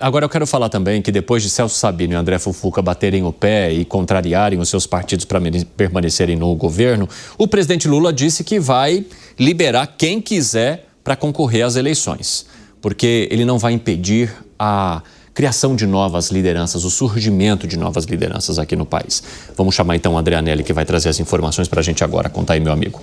Agora eu quero falar também que depois de Celso Sabino e André Fufuca baterem o pé e contrariarem os seus partidos para permanecerem no governo, o presidente Lula disse que vai liberar quem quiser para concorrer às eleições, porque ele não vai impedir a criação de novas lideranças, o surgimento de novas lideranças aqui no país. Vamos chamar então o André Anelli, que vai trazer as informações para a gente agora. Conta aí, meu amigo.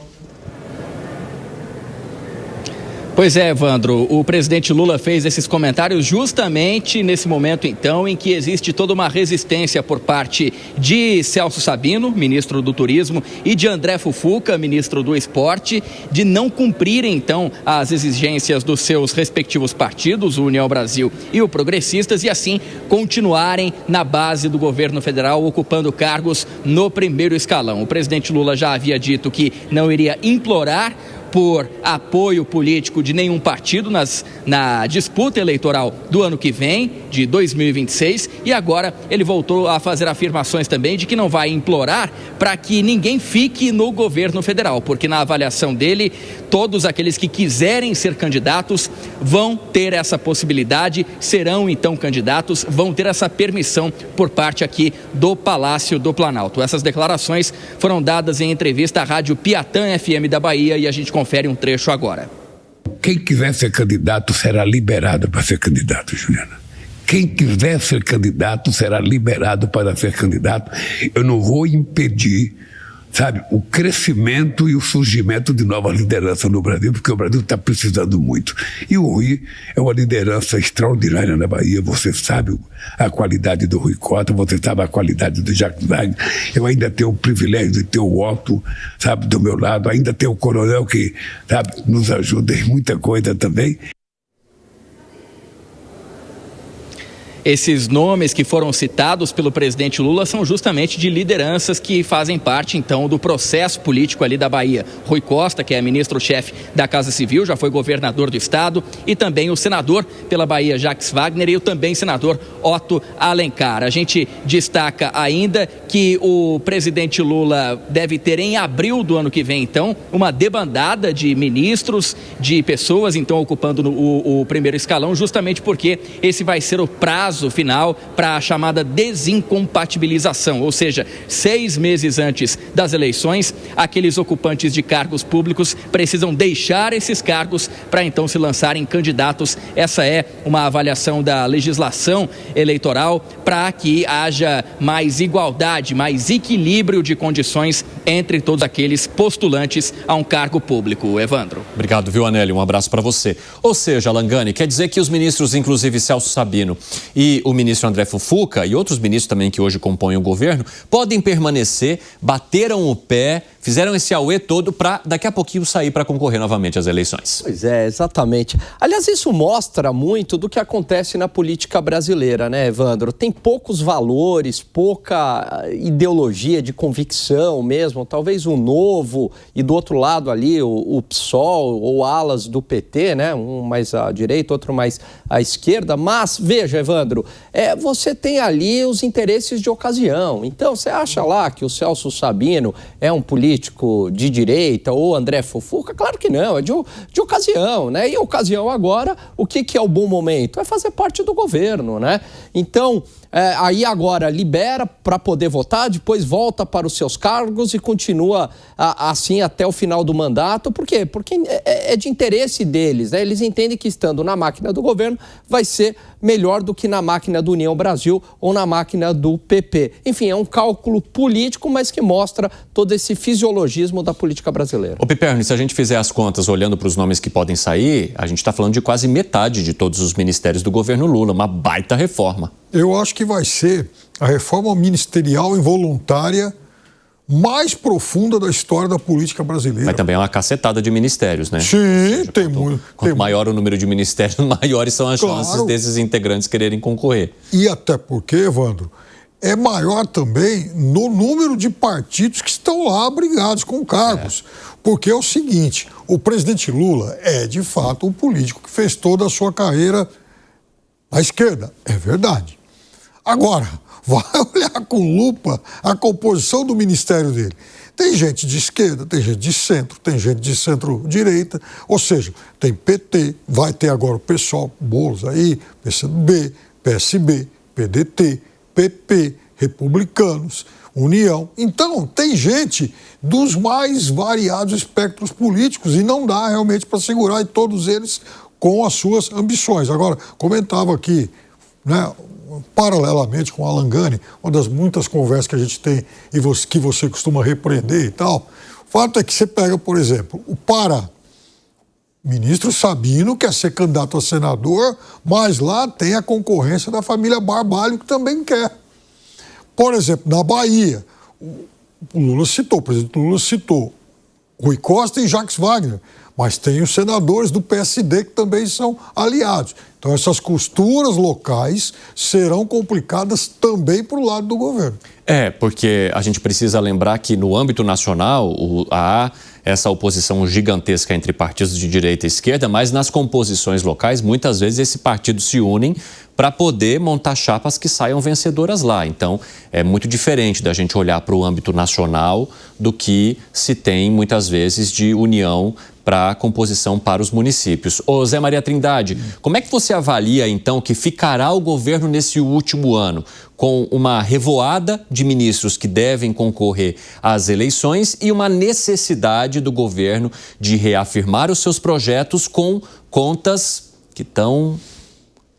Pois é, Evandro, o presidente Lula fez esses comentários justamente nesse momento, então, em que existe toda uma resistência por parte de Celso Sabino, ministro do Turismo, e de André Fufuca, ministro do Esporte, de não cumprirem, então, as exigências dos seus respectivos partidos, o União Brasil e o Progressistas, e assim continuarem na base do governo federal, ocupando cargos no primeiro escalão. O presidente Lula já havia dito que não iria implorar por apoio político de nenhum partido na disputa eleitoral do ano que vem, de 2026, e agora ele voltou a fazer afirmações também de que não vai implorar para que ninguém fique no governo federal, porque na avaliação dele, todos aqueles que quiserem ser candidatos vão ter essa possibilidade, serão então candidatos, vão ter essa permissão por parte aqui do Palácio do Planalto. Essas declarações foram dadas em entrevista à Rádio Piatã FM da Bahia e a gente confere um trecho agora. Quem quiser ser candidato será liberado para ser candidato, Juliana. Quem quiser ser candidato será liberado para ser candidato. Eu não vou impedir, sabe, o crescimento e o surgimento de novas lideranças no Brasil, porque o Brasil está precisando muito. E o Rui é uma liderança extraordinária na Bahia. Você sabe a qualidade do Rui Costa, você sabe a qualidade do Jacques Wagner. Eu ainda tenho o privilégio de ter o Otto, sabe, do meu lado. Ainda tenho o Coronel que, sabe, nos ajuda em muita coisa também. Esses nomes que foram citados pelo presidente Lula são justamente de lideranças que fazem parte, então, do processo político ali da Bahia. Rui Costa, que é ministro-chefe da Casa Civil, já foi governador do estado, e também o senador pela Bahia, Jacques Wagner, e o também senador Otto Alencar. A gente destaca ainda que o presidente Lula deve ter em abril do ano que vem, então, uma debandada de ministros, de pessoas, então, ocupando o primeiro escalão, justamente porque esse vai ser o prazo final para a chamada desincompatibilização, ou seja, 6 meses antes das eleições, aqueles ocupantes de cargos públicos precisam deixar esses cargos para então se lançarem candidatos. Essa é uma avaliação da legislação eleitoral para que haja mais igualdade, mais equilíbrio de condições entre todos aqueles postulantes a um cargo público. Evandro. Obrigado, viu, Anelli? Um abraço para você. Ou seja, Langani, quer dizer que os ministros, inclusive Celso Sabino e o ministro André Fufuca e outros ministros também que hoje compõem o governo, podem permanecer, bateram o pé, fizeram esse auê todo para daqui a pouquinho sair para concorrer novamente às eleições. Pois é, exatamente. Aliás, isso mostra muito do que acontece na política brasileira, né, Evandro? Tem poucos valores, pouca ideologia de convicção mesmo, talvez o Novo e do outro lado ali o PSOL ou alas do PT, né? Um mais à direita, outro mais à esquerda. Mas, veja, Evandro, você tem ali os interesses de ocasião. Então, você acha lá que o Celso Sabino é um político de direita ou André Fufuca? Claro que não, é de ocasião, né? E a ocasião agora, o que é o bom momento? É fazer parte do governo, né? Então, aí agora libera para poder votar, depois volta para os seus cargos e continua assim até o final do mandato. Por quê? Porque é de interesse deles, né? Eles entendem que estando na máquina do governo vai ser melhor do que na máquina do União Brasil ou na máquina do PP. Enfim, é um cálculo político, mas que mostra todo esse fisiologismo da política brasileira. Ô Piperno, se a gente fizer as contas olhando para os nomes que podem sair, a gente está falando de quase metade de todos os ministérios do governo Lula, uma baita reforma. Eu acho que vai ser a reforma ministerial involuntária mais profunda da história da política brasileira. Mas também é uma cacetada de ministérios, né? Sim, seja, tem muito. Quanto maior o número de ministérios, maiores são as chances desses integrantes quererem concorrer. E até porque, Evandro, é maior também no número de partidos que estão lá brigados com cargos. Porque é o seguinte, o presidente Lula é, de fato, um político que fez toda a sua carreira à esquerda. É verdade. Agora, vai olhar com lupa a composição do ministério dele. Tem gente de esquerda, tem gente de centro, tem gente de centro-direita, ou seja, tem PT, vai ter agora o PSOL, Boulos aí, PCdoB, PSB, PDT, PP, Republicanos, União. Então, tem gente dos mais variados espectros políticos e não dá realmente para segurar todos eles com as suas ambições. Agora, comentava aqui, né, paralelamente com a Alan Gani, uma das muitas conversas que a gente tem e que você costuma repreender e tal, o fato é que você pega, por exemplo, o ministro Sabino quer ser candidato a senador, mas lá tem a concorrência da família Barbalho, que também quer. Por exemplo, na Bahia, o presidente Lula citou Rui Costa e Jacques Wagner, mas tem os senadores do PSD que também são aliados. Então essas costuras locais serão complicadas também para o lado do governo. Porque a gente precisa lembrar que no âmbito nacional há essa oposição gigantesca entre partidos de direita e esquerda, mas nas composições locais, muitas vezes esses partidos se unem para poder montar chapas que saiam vencedoras lá. Então, é muito diferente da gente olhar para o âmbito nacional do que se tem, muitas vezes, de união para a composição para os municípios. Ô Zé Maria Trindade, como é que você avalia, então, que ficará o governo nesse último ano? Com uma revoada de ministros que devem concorrer às eleições e uma necessidade do governo de reafirmar os seus projetos com contas que estão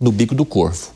no bico do corvo.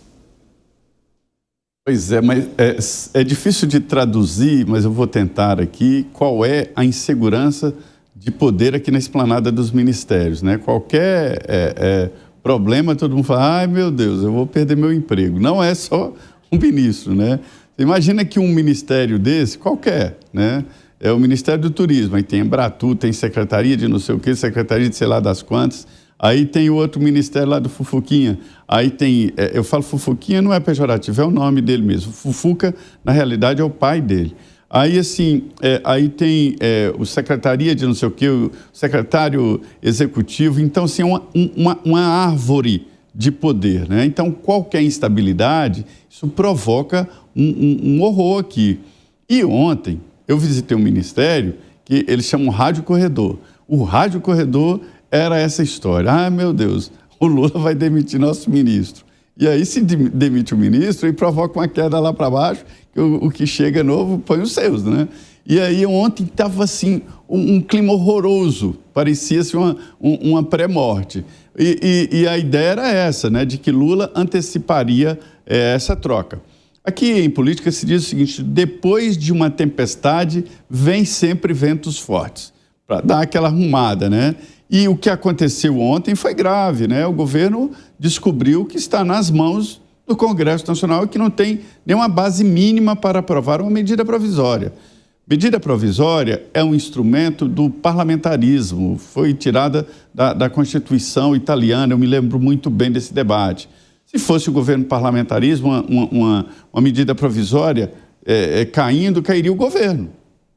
Pois é, mas é difícil de traduzir, mas eu vou tentar aqui, qual é a insegurança de poder aqui na esplanada dos ministérios, né? Qualquer problema, todo mundo fala, ai meu Deus, eu vou perder meu emprego. Não é só um ministro, né? Você imagina que um ministério desse, qualquer, né? É o Ministério do Turismo, aí tem Embratu, tem Secretaria de não sei o quê, Secretaria de sei lá das quantas, aí tem o outro ministério lá do Fufuquinha, aí tem, eu falo Fufuquinha, não é pejorativo, é o nome dele mesmo, Fufuca, na realidade, é o pai dele. Aí, assim, aí tem o Secretaria de não sei o quê, o secretário executivo, então, assim, uma árvore de poder, né? Então, qualquer instabilidade, isso provoca um horror aqui. E ontem, eu visitei um ministério que eles chamam Rádio Corredor. O Rádio Corredor era essa história. Ah, meu Deus, o Lula vai demitir nosso ministro. E aí, se demite o ministro, e provoca uma queda lá para baixo, que o que chega novo põe os seus, né? E aí, ontem estava assim, um clima horroroso, parecia-se uma pré-morte. E a ideia era essa, né, de que Lula anteciparia essa troca. Aqui em política se diz o seguinte, depois de uma tempestade, vem sempre ventos fortes, para dar aquela arrumada, né? E o que aconteceu ontem foi grave, né? O governo descobriu que está nas mãos do Congresso Nacional e que não tem nenhuma base mínima para aprovar uma medida provisória. Medida provisória é um instrumento do parlamentarismo, foi tirada da Constituição italiana, eu me lembro muito bem desse debate. Se fosse o governo parlamentarismo, uma medida provisória caindo, cairia o governo,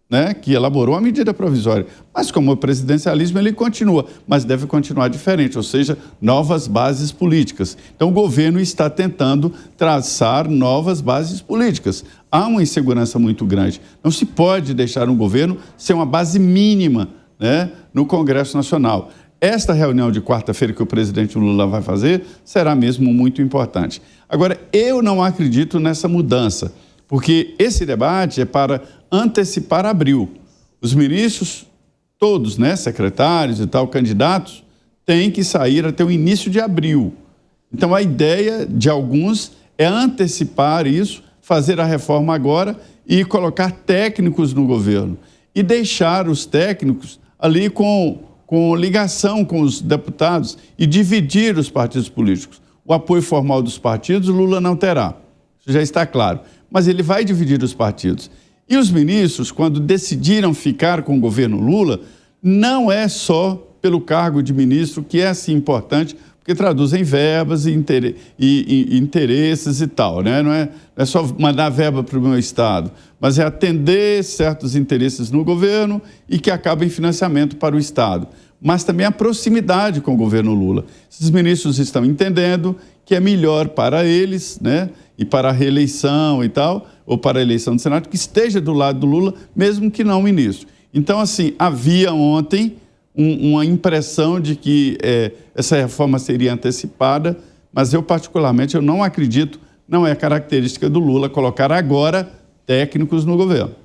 né, que elaborou a medida provisória. Mas como o presidencialismo, ele continua, mas deve continuar diferente, ou seja, novas bases políticas. Então o governo está tentando traçar novas bases políticas. Há uma insegurança muito grande. Não se pode deixar um governo ser uma base mínima, né, no Congresso Nacional. Esta reunião de quarta-feira que o presidente Lula vai fazer será mesmo muito importante. Agora, eu não acredito nessa mudança, porque esse debate é para antecipar abril. Os ministros, todos, né, secretários e tal, candidatos, têm que sair até o início de abril. Então, a ideia de alguns é antecipar isso, fazer a reforma agora e colocar técnicos no governo. E deixar os técnicos ali com ligação com os deputados e dividir os partidos políticos. O apoio formal dos partidos, Lula não terá. Isso já está claro. Mas ele vai dividir os partidos. E os ministros, quando decidiram ficar com o governo Lula, não é só pelo cargo de ministro, que é assim importante, porque traduzem verbas e interesses e tal, né? Não é só mandar verba para o meu estado, mas é atender certos interesses no governo e que acaba em financiamento para o estado. Mas também a proximidade com o governo Lula. Esses ministros estão entendendo que é melhor para eles, né, e para a reeleição e tal, ou para a eleição do Senado, que esteja do lado do Lula, mesmo que não o ministro. Então, assim, havia ontem uma impressão de que essa reforma seria antecipada, mas eu, particularmente, eu não acredito não é característica do Lula colocar agora técnicos no governo.